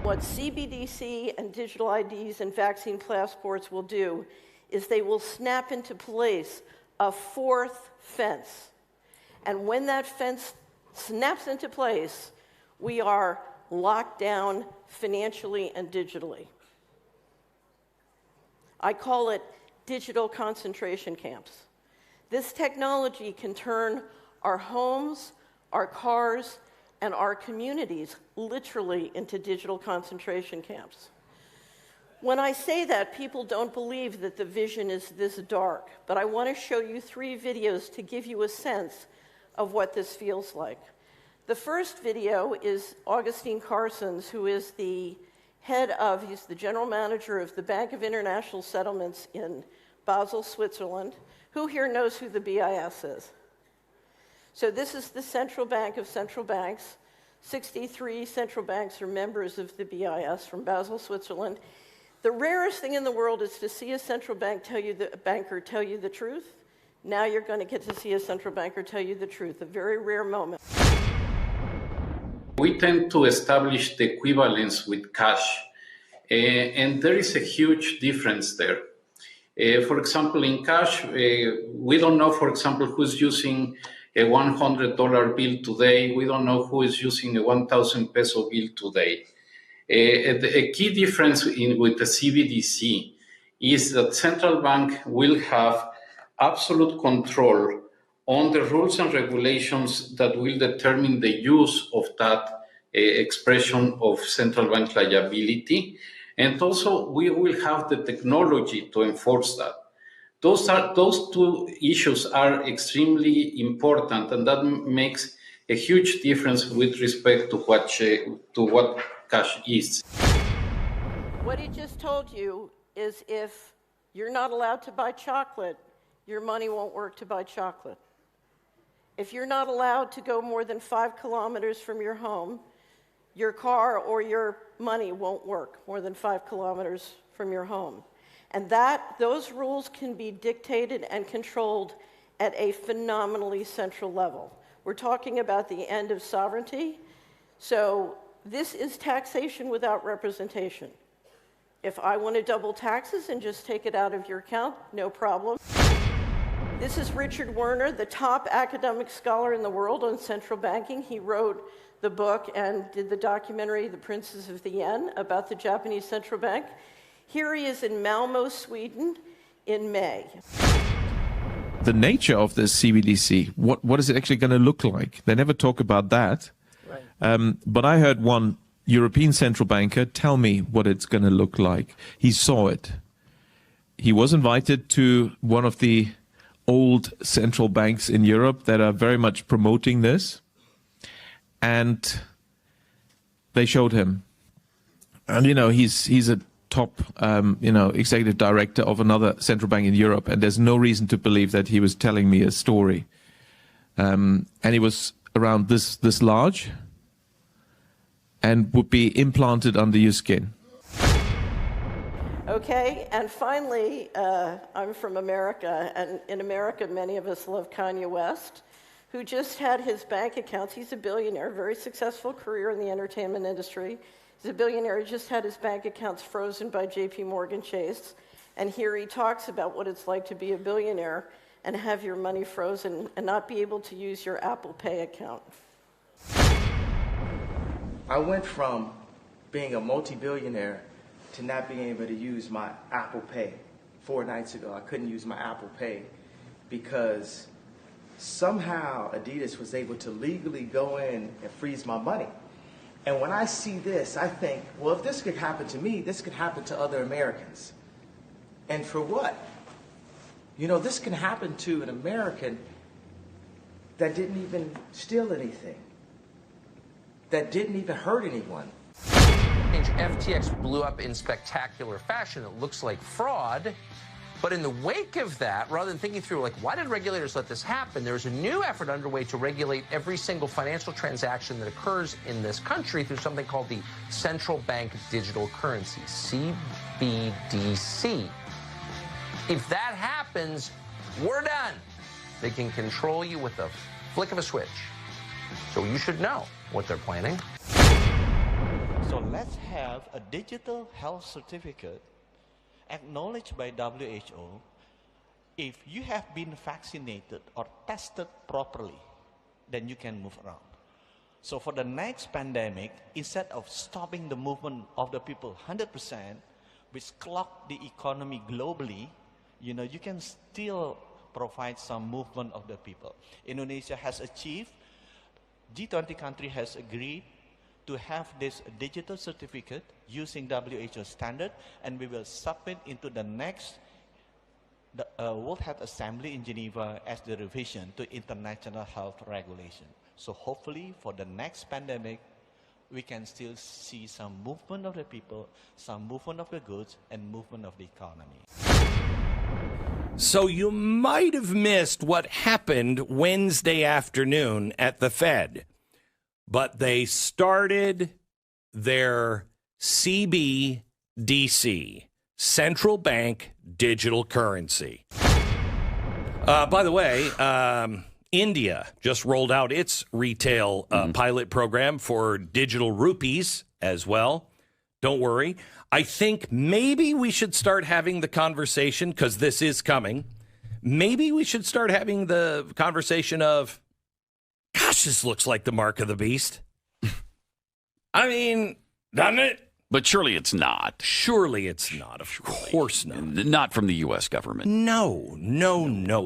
What CBDC and digital IDs and vaccine passports will do is they will snap into place a fourth fence. And when that fence snaps into place, we are locked down financially and digitally. I call it digital concentration camps. This technology can turn our homes, our cars, and our communities literally into digital concentration camps. When I say that, people don't believe that the vision is this dark, but I want to show you 3 videos to give you a sense of what this feels like. The first video is Augustine Carson's, who is he's the general manager of the Bank of International Settlements in Basel, Switzerland. Who here knows who the BIS is? So this is the central bank of central banks. 63 central banks are members of the BIS from Basel, Switzerland. The rarest thing in the world is to see a central banker tell you the truth. Now you're going to get to see a central banker tell you the truth, a very rare moment. We tend to establish the equivalence with cash, and there is a huge difference there. For example, in cash, we don't know, for example, who's using a $100 bill today. We don't know who is using a 1,000 peso bill today. A key difference with the CBDC is that central bank will have absolute control on the rules and regulations that will determine the use of that expression of central bank liability. And also, we will have the technology to enforce that. Those 2 issues are extremely important, and that makes a huge difference with respect to what cash is. What he just told you is if you're not allowed to buy chocolate, your money won't work to buy chocolate. If you're not allowed to go more than 5 kilometers from your home, your car or your money won't work more than 5 kilometers from your home. And those rules can be dictated and controlled at a phenomenally central level. We're talking about the end of sovereignty. So this is taxation without representation. If I want to double taxes and just take it out of your account, no problem. This is Richard Werner, the top academic scholar in the world on central banking. He wrote the book and did the documentary, The Princes of the Yen, about the Japanese central bank. Here he is in Malmo, Sweden, in May. The nature of this CBDC, what is it actually going to look like? They never talk about that. Right. But I heard one European central banker tell me what it's going to look like. He saw it. He was invited to one of the old central banks in Europe that are very much promoting this. And they showed him. And, he's a top, executive director of another central bank in Europe. And there's no reason to believe that he was telling me a story. And he was around this large and would be implanted under your skin. Okay, and finally, I'm from America, and in America, many of us love Kanye West, who just had his bank accounts. He's a billionaire, very successful career in the entertainment industry. He's a billionaire. He just had his bank accounts frozen by JP Morgan Chase. And here he talks about what it's like to be a billionaire and have your money frozen and not be able to use your Apple Pay account. I went from being a multi-billionaire to not being able to use my Apple Pay. 4 nights ago, I couldn't use my Apple Pay because somehow Adidas was able to legally go in and freeze my money. And when I see this, I think, well, if this could happen to me, this could happen to other Americans. And for what? This can happen to an American that didn't even steal anything, that didn't even hurt anyone. FTX blew up in spectacular fashion. It looks like fraud. But in the wake of that, rather than thinking through, why did regulators let this happen, there's a new effort underway to regulate every single financial transaction that occurs in this country through something called the Central Bank Digital Currencies, CBDC. If that happens, we're done. They can control you with a flick of a switch. So you should know what they're planning. So let's have a digital health certificate acknowledged by WHO if you have been vaccinated or tested properly, then you can move around. So for the next pandemic, instead of stopping the movement of the people 100%, which clogged the economy globally, you know, you can still provide some movement of the people. Indonesia has achieved, G20 country has agreed to have this digital certificate using WHO standard, and we will submit into the next World Health Assembly in Geneva as the revision to international health regulation. So hopefully for the next pandemic, we can still see some movement of the people, some movement of the goods, and movement of the economy. So you might have missed what happened Wednesday afternoon at the Fed, but they started their CBDC, Central Bank Digital Currency. By the way, India just rolled out its retail pilot program for digital rupees as well. Don't worry. I think maybe we should start having the conversation, because this is coming. Maybe we should start having the conversation of, gosh, this looks like the mark of the beast. I mean, doesn't it? But surely it's not. Surely it's not. Of course not. Not from the U.S. government. No.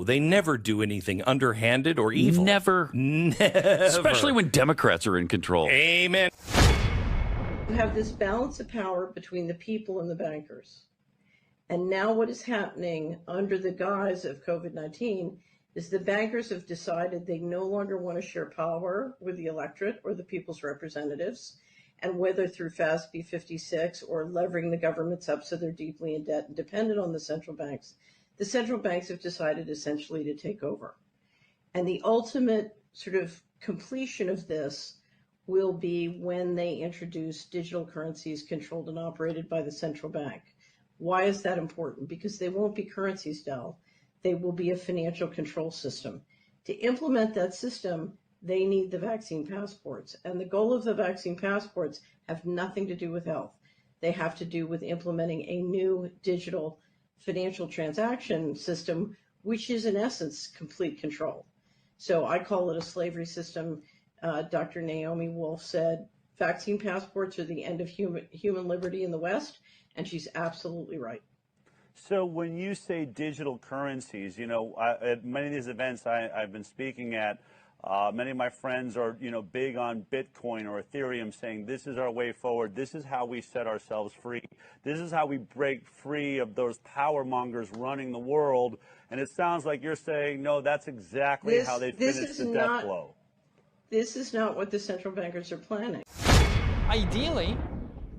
They never do anything underhanded or evil. Never. Especially when Democrats are in control. Amen. You have this balance of power between the people and the bankers. And now what is happening under the guise of COVID-19 is the bankers have decided they no longer want to share power with the electorate or the people's representatives. And whether through FASB 56 or levering the governments up so they're deeply in debt and dependent on the central banks have decided essentially to take over. And the ultimate sort of completion of this will be when they introduce digital currencies controlled and operated by the central bank. Why is that important? Because they won't be currencies, Del. They will be a financial control system. To implement that system, they need the vaccine passports. And the goal of the vaccine passports have nothing to do with health. They have to do with implementing a new digital financial transaction system, which is in essence complete control. So I call it a slavery system. Dr. Naomi Wolf said, vaccine passports are the end of human liberty in the West, and she's absolutely right. So when you say digital currencies, you know, at many of these events I've been speaking at, many of my friends are, you know, big on Bitcoin or Ethereum, saying this is our way forward. This is how we set ourselves free. This is how we break free of those power mongers running the world. And it sounds like you're saying, no, that's exactly how they finish the death blow. This is not what the central bankers are planning. Ideally,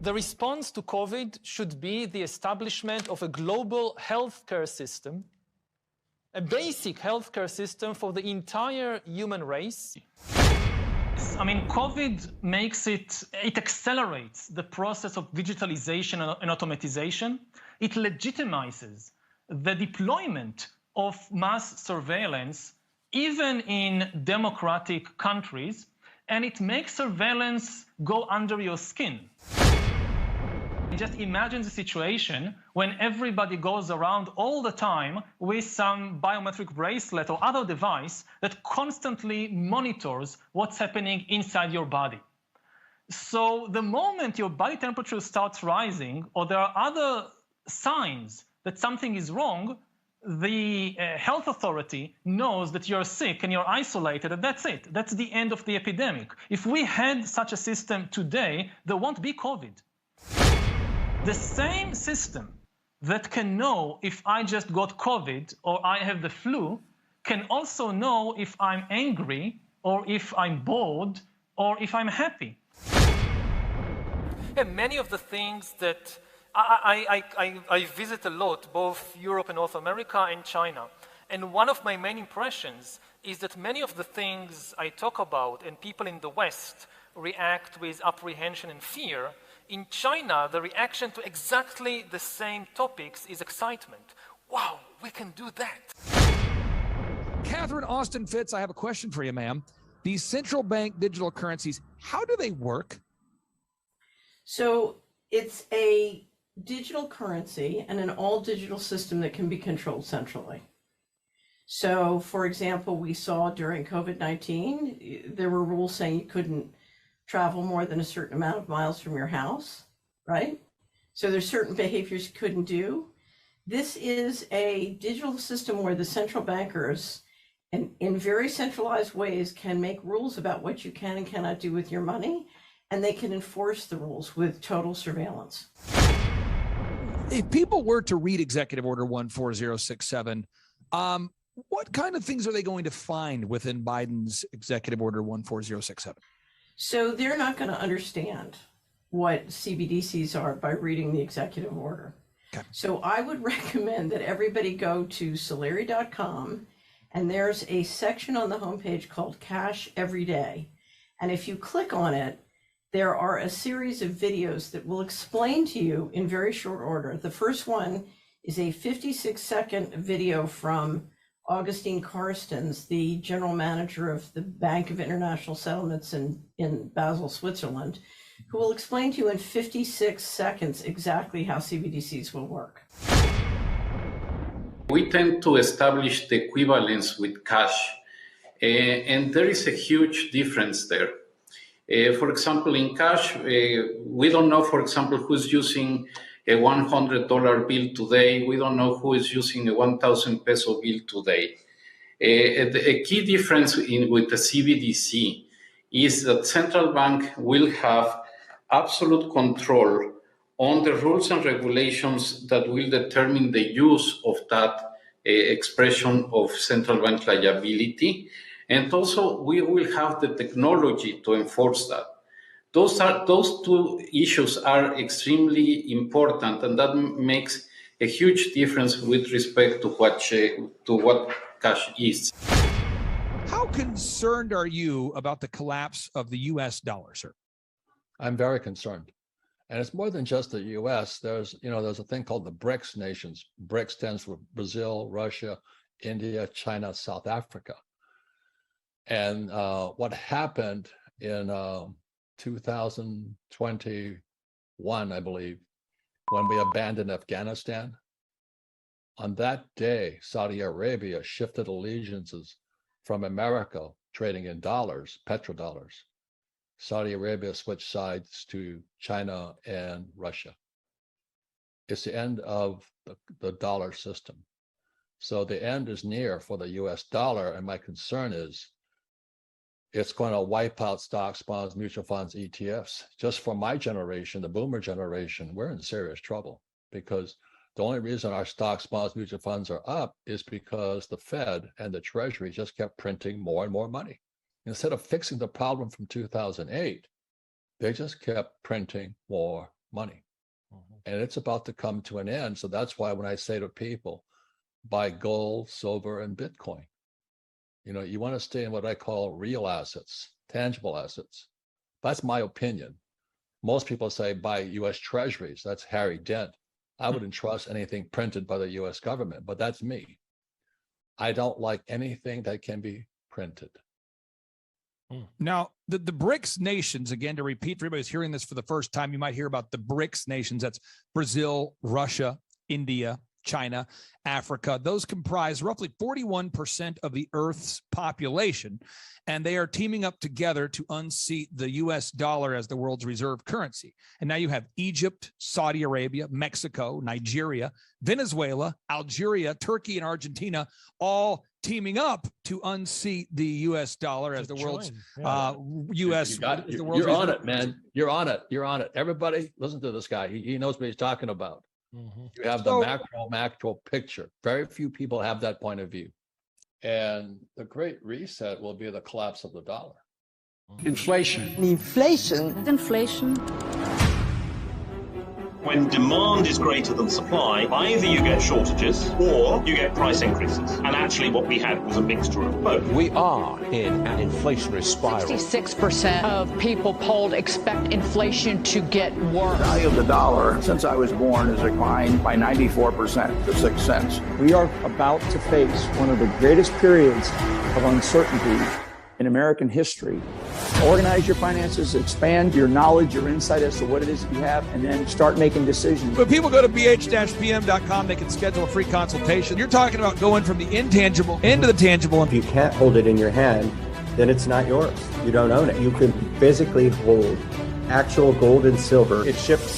the response to COVID should be the establishment of a global healthcare system, a basic healthcare system for the entire human race. I mean, COVID makes it accelerates the process of digitalization and automatization. It legitimizes the deployment of mass surveillance even in democratic countries, and it makes surveillance go under your skin. Just imagine the situation when everybody goes around all the time with some biometric bracelet or other device that constantly monitors what's happening inside your body. So the moment your body temperature starts rising or there are other signs that something is wrong, the health authority knows that you're sick and you're isolated, and that's it. That's the end of the epidemic. If we had such a system today, there won't be COVID. The same system that can know if I just got COVID or I have the flu can also know if I'm angry or if I'm bored or if I'm happy. And many of the things that I visit a lot, both Europe and North America and China. And one of my main impressions is that many of the things I talk about and people in the West react with apprehension and fear, in China, the reaction to exactly the same topics is excitement. Wow, we can do that. Catherine Austin Fitz, I have a question for you, ma'am. These central bank digital currencies, how do they work? So it's a digital currency and an all digital system that can be controlled centrally. So, for example, we saw during COVID-19, there were rules saying you couldn't travel more than a certain amount of miles from your house, right? So there's certain behaviors you couldn't do. This is a digital system where the central bankers, in very centralized ways, can make rules about what you can and cannot do with your money, and they can enforce the rules with total surveillance. If people were to read Executive Order 14067, what kind of things are they going to find within Biden's Executive Order 14067? So they're not going to understand what CBDCs are by reading the executive order. Okay. So I would recommend that everybody go to Solari.com, and there's a section on the homepage called Cash Every Day. And if you click on it, there are a series of videos that will explain to you in very short order. The first one is a 56-second video from Augustine Carstens, the general manager of the Bank of International Settlements in Basel, Switzerland, who will explain to you in 56 seconds exactly how CBDCs will work. We tend to establish the equivalence with cash, and there is a huge difference there. For example, in cash, we don't know, for example, who's using a $100 bill today. We don't know who is using a 1,000 peso bill today. A key difference with the CBDC is that central bank will have absolute control on the rules and regulations that will determine the use of that expression of central bank liability. And also, we will have the technology to enforce that. Those two issues are extremely important, and that makes a huge difference with respect to what cash is. How concerned are you about the collapse of the U.S. dollar, sir? I'm very concerned. And it's more than just the U.S. There's a thing called the BRICS nations. BRICS stands for Brazil, Russia, India, China, South Africa. And what happened in 2021, I believe, when we abandoned Afghanistan, on that day, Saudi Arabia shifted allegiances from America, trading in dollars, petrodollars. Saudi Arabia switched sides to China and Russia. It's the end of the dollar system. So the end is near for the US dollar, and my concern is it's going to wipe out stocks, bonds, mutual funds, ETFs. Just for my generation, the boomer generation, we're in serious trouble, because the only reason our stocks, bonds, mutual funds are up is because the Fed and the Treasury just kept printing more and more money. Instead of fixing the problem from 2008, they just kept printing more money. And it's about to come to an end. So that's why when I say to people, buy gold, silver, and Bitcoin. You want to stay in what I call real assets, tangible assets. That's my opinion. Most people say buy US Treasuries. That's Harry Dent. I wouldn't trust anything printed by the US government, but that's me. I don't like anything that can be printed. Now, the BRICS nations, again, to repeat for everybody who's hearing this for the first time, you might hear about the BRICS nations. That's Brazil, Russia, India, China, Africa. Those comprise roughly 41% of the Earth's population, and they are teaming up together to unseat the U.S. dollar as the world's reserve currency. And now you have Egypt, Saudi Arabia, Mexico, Nigeria, Venezuela, Algeria, Turkey, and Argentina all teaming up to unseat the U.S. dollar as the world's U.S. You're on it, man. You're on it. You're on it. Everybody, listen to this guy. He knows what he's talking about. You have the macro picture. Very few people have that point of view. And the Great Reset will be the collapse of the dollar. Inflation. When demand is greater than supply, either you get shortages or you get price increases. And actually what we had was a mixture of both. We are in an inflationary spiral. 66% of people polled expect inflation to get worse. The value of the dollar since I was born has declined by 94% to 6 cents. We are about to face one of the greatest periods of uncertainty in American history. Organize your finances, expand your knowledge, your insight as to what it is that you have, and then start making decisions. When people go to bh-pm.com, they can schedule a free consultation. You're talking about going from the intangible into the tangible. If you can't hold it in your hand, then it's not yours. You don't own it. You can physically hold actual gold and silver. It ships